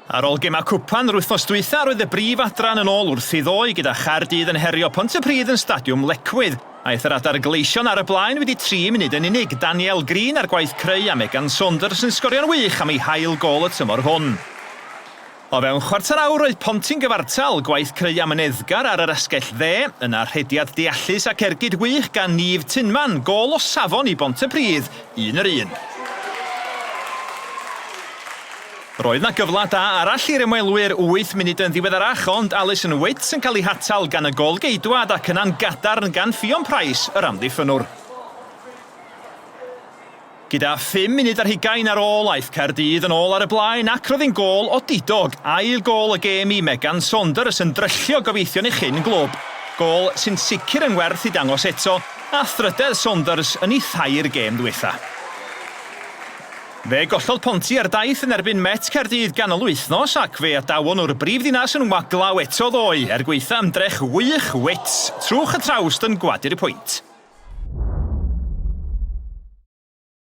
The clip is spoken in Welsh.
Ar ôl gema cwpan yr wythnos dwytha, roedd y brif adran yn ôl wrth i ddoi gyda Chaerdydd yn herio Pontypridd yn stadiwm Lecwydd. Aeth yr adar gleision ar y blaen wedi 3 munud yn unig. Daniel Green ar gwaith creu a Megan Saunders yn sgorio'n wych am ei hail gol y tymor hwn. O fewn chwarter awr roedd Ponty'n gyfartal, gwaith creu am yn Eddgar ar yr asgell dde, yna rhediad deallus ac ergyd wych gan Niamh Tinman, gol o safon i Pontypridd, 1-1. Roedd na gyfla da arall i'r ymwelwyr 8 munud yn ddiweddarach, ond Alison Witts yn cael ei hatal gan y gol geidwad ac yna'n gadarn gan Ffion Price, yr amddiffynwr. Gyda 5 munud ar 20 ar ôl, aeth Caerdydd yn ôl ar y blaen ac roedd hi'n gol o didog. Ail gol y gêm i Megan Saunders yn dryllio gobeithio'n eich hyn glwb. Gol sy'n sicr yn werth i dangos eto, a thryder Saunders yn ei thair gêm dwytha. Fe gollodd Ponty ar daith yn erbyn Met Caerdydd ganol wythnos ac fe adawon o'r brifddinas yn waglaw eto ddoe gweitha ymdrech wych Wits trwch y trawst yn gwadu'r y pwynt.